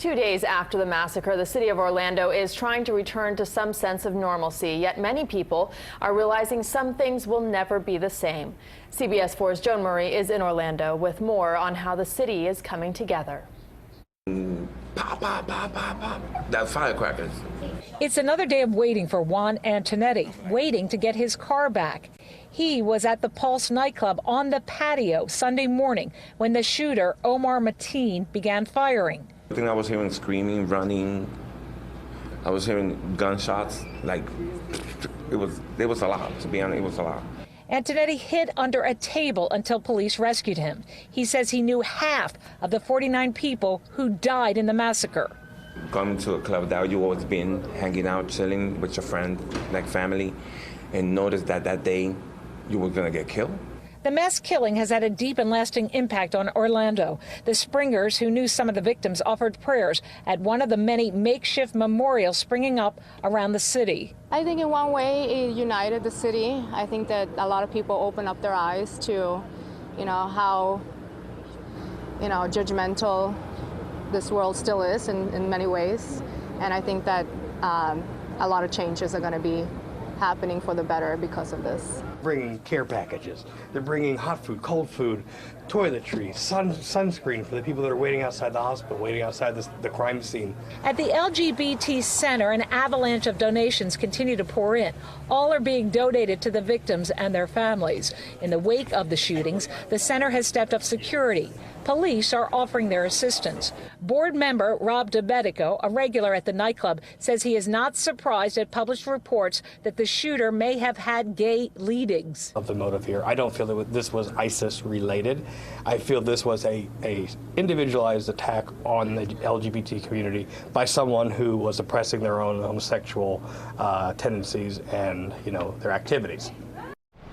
2 days after the massacre, the city of Orlando is trying to return to some sense of normalcy, yet many people are realizing some things will never be the same. CBS 4's Joan is in Orlando with more on how the city is coming together. Pop, pop, pop, pop, pop. That firecrackers. It's another day of waiting for Juan Antonetti, waiting to get his car back. He was at the Pulse nightclub on the patio Sunday morning when the shooter, Omar Mateen, began firing. I think I was hearing screaming, running. I was hearing gunshots. Like, it was a lot, to be honest, it was a lot. Antonetti hid under a table until police rescued him. He says he knew half of the 49 people who died in the massacre. Coming to a club that you always been, hanging out, chilling with your friend, like family, and notice that that day you were gonna get killed. The mass killing has had a deep and lasting impact on Orlando. The Springers, who knew some of the victims, offered prayers at one of the many makeshift memorials springing up around the city. I think in one way it united the city. I think that a lot of people opened up their eyes to, how, judgmental this world still is in many ways. And I think that a lot of changes are going to be happening for the better because of this. Bringing care packages. They're bringing hot food, cold food, toiletries, sunscreen for the people that are waiting outside the hospital, waiting outside the crime scene. At the LGBT Center, an avalanche of donations continue to pour in. All are being donated to the victims and their families. In the wake of the shootings, the center has stepped up security. Police are offering their assistance. Board member Rob DeBedico, a regular at the nightclub, says he is not surprised at published reports that the shooter may have had gay leadings. Of the motive here, I don't feel that this was ISIS related. I feel this was a individualized attack on the LGBT community by someone who was oppressing their own homosexual tendencies and their activities.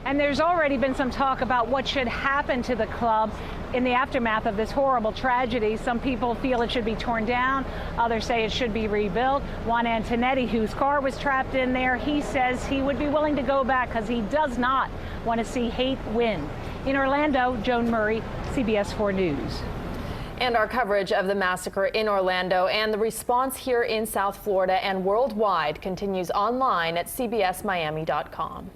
And there's already been some talk about what should happen to the club in the aftermath of this horrible tragedy. Some people feel it should be torn down. Others say it should be rebuilt. Juan Antonetti, whose car was trapped in there, he says he would be willing to go back because he does not want to see hate win. In Orlando, Joan Murray, CBS 4 News. And our coverage of the massacre in Orlando and the response here in South Florida and worldwide continues online at cbsmiami.com.